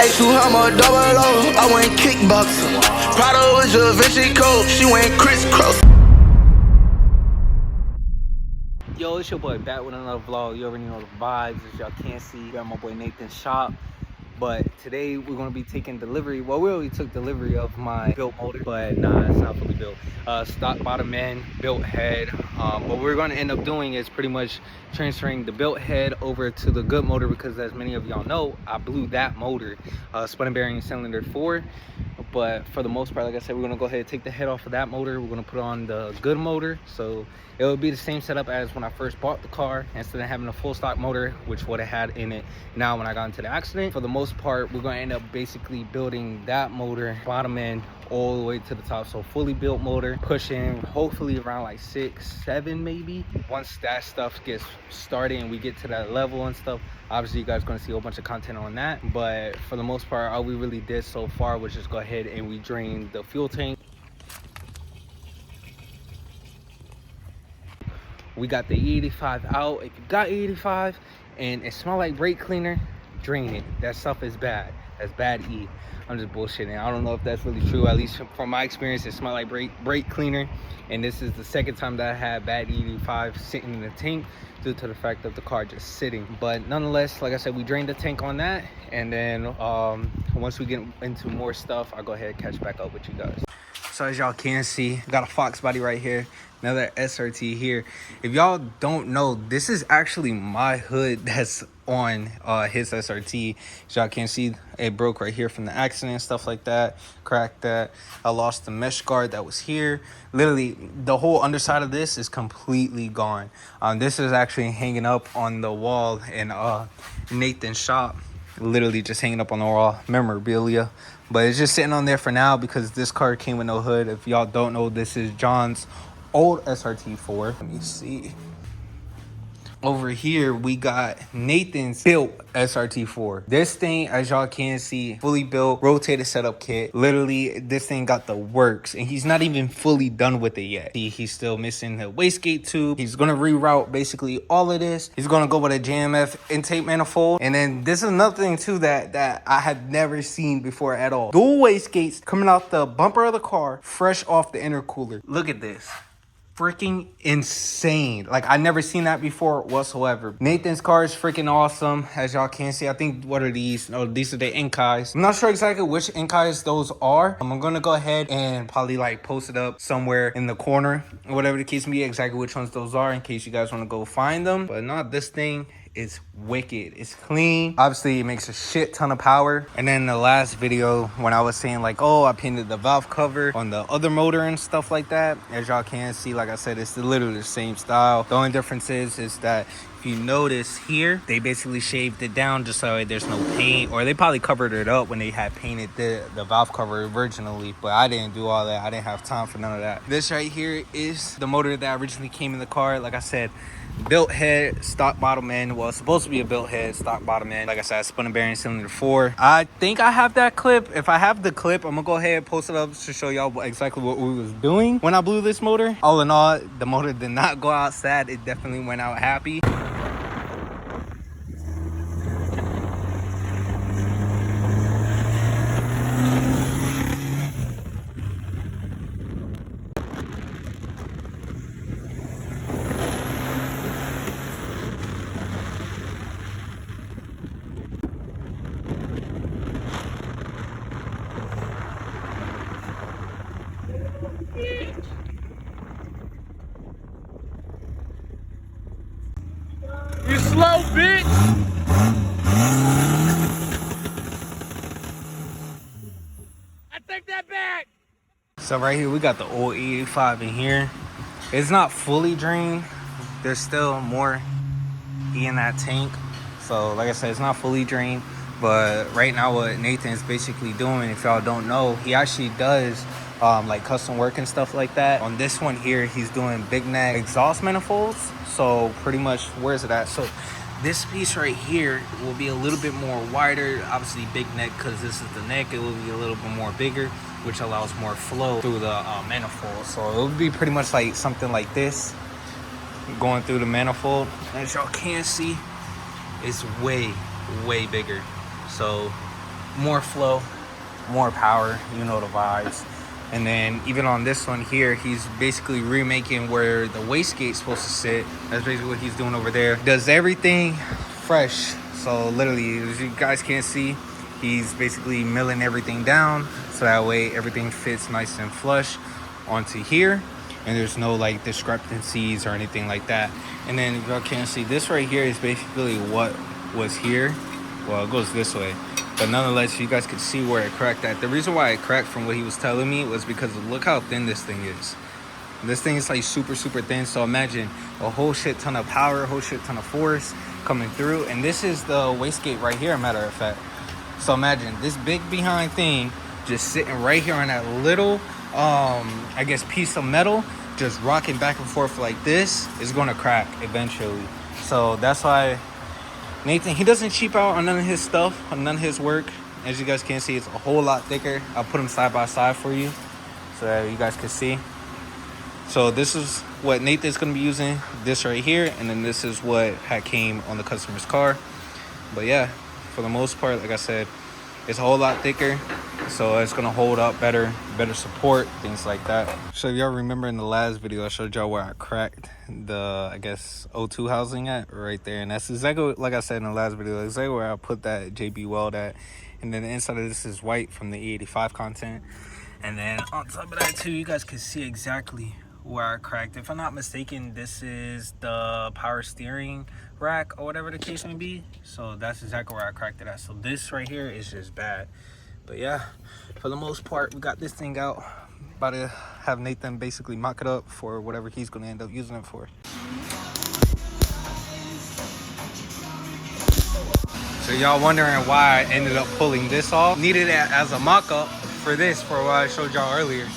A2 Hummer, double O, I went kickboxing. Prado was your Vinci coat, she went crisscross. Yo, it's your boy back with another vlog. You already know the vibes, as y'all can't see. Got my boy Nathan's shop. But today we're gonna be taking delivery. Well, we already took delivery of my built motor, but nah, it's not fully built. Stock bottom end, built head. What we're gonna end up doing is pretty much transferring the built head over to the good motor, because as many of y'all know, I blew that motor, spun and bearing cylinder 4. But for the most part, like I said, we're gonna go ahead and take the head off of that motor. We're gonna put on the good motor, so it will be the same setup as when I first bought the car, instead of having a full stock motor, which would have had in it now when I got into the accident. For the most part, we're gonna end up basically building that motor bottom end all the way to the top, so fully built motor, pushing hopefully around like 6-7 maybe. Once that stuff gets started and we get to that level and stuff, obviously you guys are going to see a whole bunch of content on that. But for the most part, all we really did so far was just go ahead and we drained the fuel tank. We got the E85 out. If you got E85 and it smells like brake cleaner, drain it. That stuff is bad. That's bad E. I'm just bullshitting. I don't know if that's really true. At least from my experience, it smelled like brake cleaner. And this is the second time that I had bad E85 sitting in the tank due to the fact of the car just sitting. But nonetheless, like I said, we drained the tank on that. And then once we get into more stuff, I'll go ahead and catch back up with you guys. So as y'all can see, got a Fox body right here, another SRT here. If y'all don't know, this is actually my hood that's on his SRT. As y'all can see, it broke right here from the accident and stuff like that, cracked that. I lost the mesh guard that was here. Literally the whole underside of this is completely gone. This is actually hanging up on the wall in Nathan's shop, literally just hanging up on the wall, memorabilia. But it's just sitting on there for now because this car came with no hood. If y'all don't know, this is John's old SRT4. Let me see. Over here, we got Nathan's built SRT4. This thing, as y'all can see, fully built, rotated setup kit. Literally, this thing got the works, and he's not even fully done with it yet. He's still missing the wastegate tube. He's gonna reroute basically all of this. He's gonna go with a JMF intake manifold. And then this is another thing too that I had never seen before at all. Dual wastegates coming out the bumper of the car, fresh off the intercooler. Look at this. Freaking insane. Like, I never seen that before whatsoever. Nathan's car is freaking awesome. As y'all can see, I think, what are these? Oh, these are the Enkei's. I'm not sure exactly which Enkei's those are. I'm gonna go ahead and probably like post it up somewhere in the corner, or whatever the case may be, exactly which ones those are, in case you guys want to go find them. But not this thing. It's wicked. It's clean. Obviously, it makes a shit ton of power. And then the last video, when I was saying like, oh, I painted the valve cover on the other motor and stuff like that, as y'all can see, like I said, it's literally the same style. The only difference is that if you notice here, they basically shaved it down just so there's no paint, or they probably covered it up when they had painted the valve cover originally, but I didn't do all that. I didn't have time for none of that. This right here is the motor that originally came in the car. Like I said, built head, stock bottom end. Well, it's supposed to be a built head, stock bottom end. Like I said, spun and bearing cylinder 4. I think I have that clip. If I have the clip, I'm gonna go ahead and post it up to show y'all exactly what we was doing when I blew this motor. All in all, the motor did not go out sad. It definitely went out happy. You slow bitch! I take that back! So right here, we got the old 85 in here. It's not fully drained. There's still more E in that tank. So like I said, it's not fully drained. But right now what Nathan's basically doing, if y'all don't know, he actually does like custom work and stuff like that. On this one here, he's doing big neck exhaust manifolds. So pretty much, where's it at? So this piece right here will be a little bit more wider, obviously big neck, because this is the neck. It will be a little bit more bigger, which allows more flow through the manifold. So it would be pretty much like something like this going through the manifold. As y'all can see, it's way bigger. So more flow, more power, you know the vibes. And then even on this one here, he's basically remaking where the wastegate's supposed to sit. That's basically what he's doing over there. Does everything fresh. So literally, as you guys can't see, he's basically milling everything down so that way everything fits nice and flush onto here, and there's no like discrepancies or anything like that. And then if y'all can't see, this right here is basically what was here. Well, it goes this way, but nonetheless you guys could see where it cracked at. The reason why it cracked from what he was telling me was because look how thin this thing is. This thing is like super thin. So imagine a whole shit ton of power, a whole shit ton of force coming through, and this is the wastegate right here, matter of fact. So imagine this big behind thing just sitting right here on that little I guess piece of metal, just rocking back and forth like this, is going to crack eventually. So that's why Nathan, he doesn't cheap out on none of his stuff, on none of his work. As you guys can see, it's a whole lot thicker. I'll put them side by side for you so that you guys can see. So this is what Nathan's going to be using, this right here, and then this is what had came on the customer's car. But yeah, for the most part, like I said, it's a whole lot thicker, so it's gonna hold up better support, things like that. So if y'all remember in the last video, I showed y'all where I cracked the, I guess, O2 housing at right there, and that's exactly like I said in the last video, exactly where I put that JB weld at. And then the inside of this is white from the E85 content, and then on top of that too, you guys can see exactly where I cracked. If I'm not mistaken, this is the power steering rack or whatever the case may be. So that's exactly where I cracked it at. So this right here is just bad. But yeah, for the most part, we got this thing out. About to have Nathan basically mock it up for whatever he's gonna end up using it for. So y'all wondering why I ended up pulling this off. Needed it as a mock-up for this, for what I showed y'all earlier.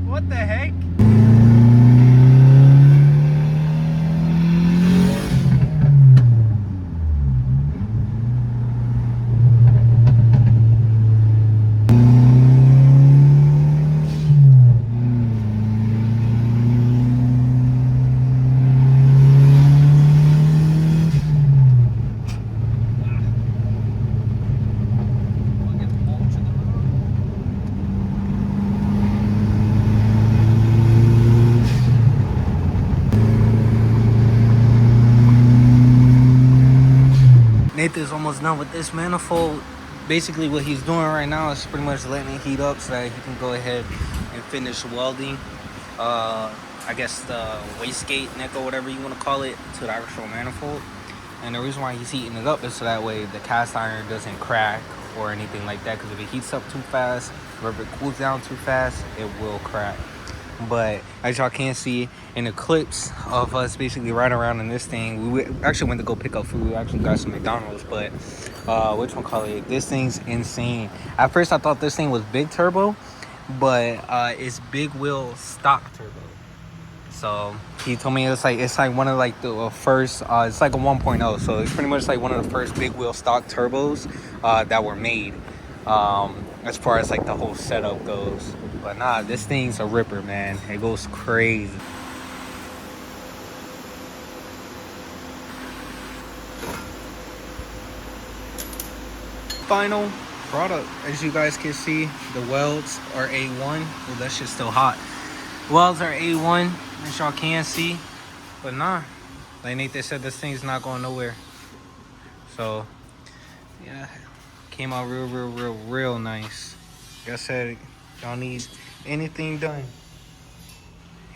What the heck? Nathan's almost done with this manifold. Basically what he's doing right now is pretty much letting it heat up so that he can go ahead and finish welding I guess the wastegate neck or whatever you want to call it to the actual manifold. And the reason why he's heating it up is so that way the cast iron doesn't crack or anything like that, because if it heats up too fast or if it cools down too fast, it will crack. But as y'all can see in the clips of us basically riding around in this thing, we actually went to go pick up food. We actually got some McDonald's, but this thing's insane. At first I thought this thing was big turbo, but it's big wheel stock turbo. So he told me it's like one of like the first it's like a 1.0, so it's pretty much like one of the first big wheel stock turbos that were made as far as like the whole setup goes. But nah, this thing's a ripper, man. It goes crazy. Final product, as you guys can see, the welds are A1. Well, that shit's still hot. Welds are A1, as y'all can see. But nah, like Nathan said, this thing's not going nowhere. So yeah, came out real nice. Like I said, y'all need anything done,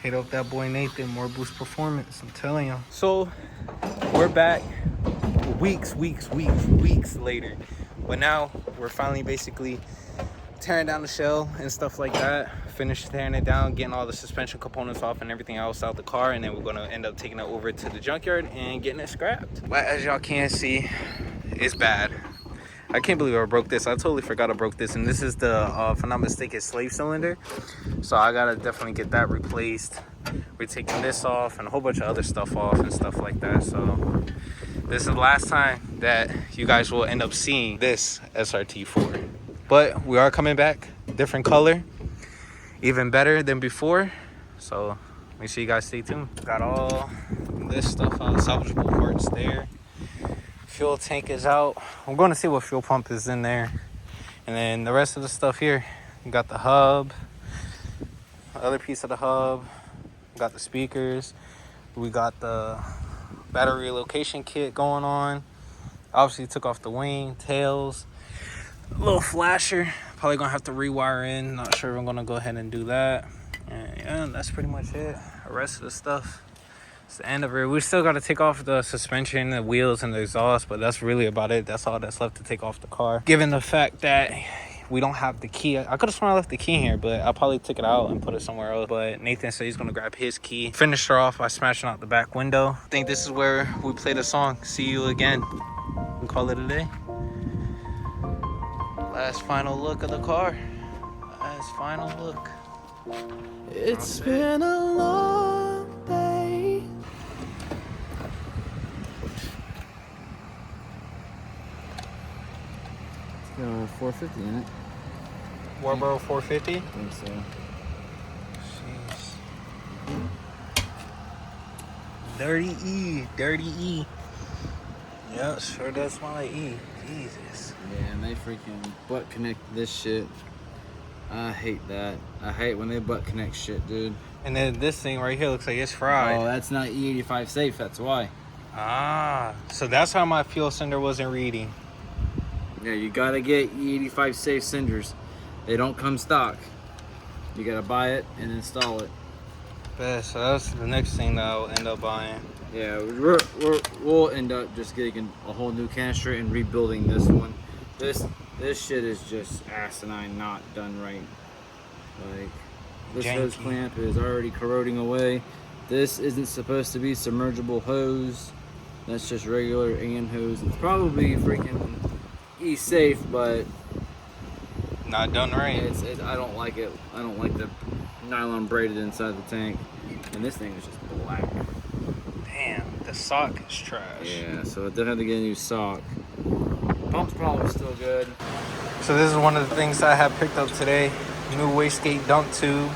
hit up that boy Nathan, more boost performance, I'm telling y'all. So we're back weeks later, but now we're finally basically tearing down the shell and stuff like that. Finished tearing it down, getting all the suspension components off and everything else out the car, and then we're gonna end up taking it over to the junkyard and getting it scrapped. But as y'all can see, it's bad. I can't believe I broke this. I totally forgot I broke this. And this is the, if I'm not mistaken, slave cylinder. So I gotta definitely get that replaced. We're taking this off and a whole bunch of other stuff off and stuff like that. So this is the last time that you guys will end up seeing this SRT4. But we are coming back, different color, even better than before. So make sure you guys stay tuned. Got all this stuff out, salvageable parts there. Fuel tank is out. I'm going to see what fuel pump is in there. And then the rest of the stuff here, you got the hub, the other piece of the hub, got the speakers, we got the battery relocation kit going on. Obviously took off the wing, tails, a little flasher. Probably gonna have to rewire in. Not sure if I'm gonna go ahead and do that. And yeah, that's pretty much it. The rest of the stuff, it's the end of it. We still got to take off the suspension, the wheels, and the exhaust, but that's really about it. That's all that's left to take off the car. Given the fact that we don't have the key, I could have sworn I left the key here, but I'll probably take it out and put it somewhere else. But Nathan said he's gonna grab his key. Finished her off by smashing out the back window. I think this is where we play the song, See You Again. We call it a day. Last final look of the car. Last final look. It's been a long day. It's got a 450 in it. Walbro 450? I think so. Jeez. Dirty E, dirty E. Yeah, sure does smell like E. Jesus. Yeah, and they freaking butt connect this shit. I hate that. I hate when they butt connect shit, dude. And then this thing right here looks like it's fried. Oh, that's not E85 safe, that's why. Ah, so that's how my fuel cylinder wasn't reading. Yeah, you gotta get E85 safe cylinders. They don't come stock. You gotta buy it and install it. Yeah, so that's the next thing that I'll end up buying. Yeah, we'll end up just getting a whole new canister and rebuilding this one. This shit is just asinine, not done right. Like, this hose clamp is already corroding away. This isn't supposed to be submergible hose. That's just regular AN hose. It's probably freaking E-safe, but not done right. I don't like it. I don't like the nylon braided inside the tank. And this thing is just black. Damn, the sock is trash. Yeah, so I definitely have to get a new sock. Pump's probably still good. So this is one of the things I have picked up today. New wastegate dump tube.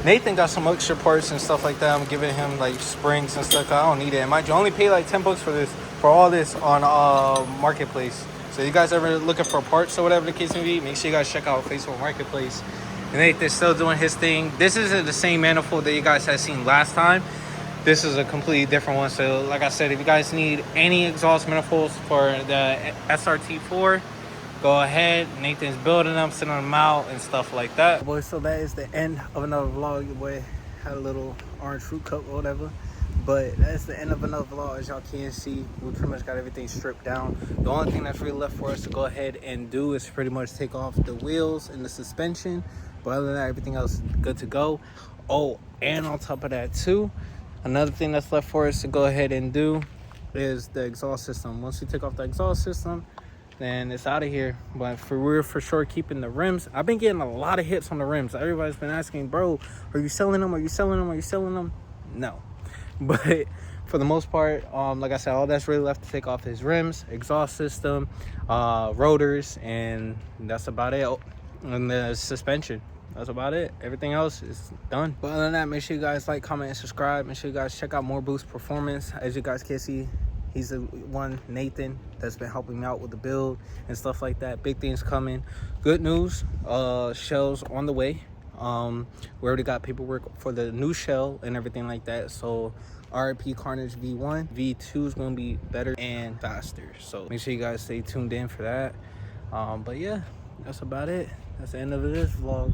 Nathan got some extra parts and stuff like that. I'm giving him like springs and stuff. I don't need it. And mind you, only pay like 10 bucks for this, for all this on Marketplace. So you guys ever looking for parts or whatever the case may be, make sure you guys check out Facebook Marketplace. And Nathan's still doing his thing. This isn't the same manifold that you guys had seen last time. This is a completely different one. So like I said, if you guys need any exhaust manifolds for the SRT4, go ahead. Nathan's building them, sending them out and stuff like that. Boy, so that is the end of another vlog. Your boy had a little orange fruit cup or whatever. But that's the end of another vlog. As y'all can see, we pretty much got everything stripped down. The only thing that's really left for us to go ahead and do is pretty much take off the wheels and the suspension. But other than that, everything else is good to go. Oh, and on top of that too, another thing that's left for us to go ahead and do is the exhaust system. Once we take off the exhaust system, then it's out of here. But we're for sure keeping the rims. I've been getting a lot of hits on the rims. Everybody's been asking, bro, are you selling them? Are you selling them? Are you selling them? No. But for the most part, like I said, all that's really left to take off is rims, exhaust system, rotors, and that's about it. Oh, and the suspension. That's about it. Everything else is done. But other than that, make sure you guys like, comment, and subscribe. Make sure you guys check out more Boost Performance. As you guys can see, he's the one, Nathan, that's been helping me out with the build and stuff like that. Big things coming. Good news, shells on the way. We already got paperwork for the new shell and everything like that. So R.I.P Carnage V1. V2 is going to be better and faster. So make sure you guys stay tuned in for that. But yeah, that's about it. That's the end of this vlog.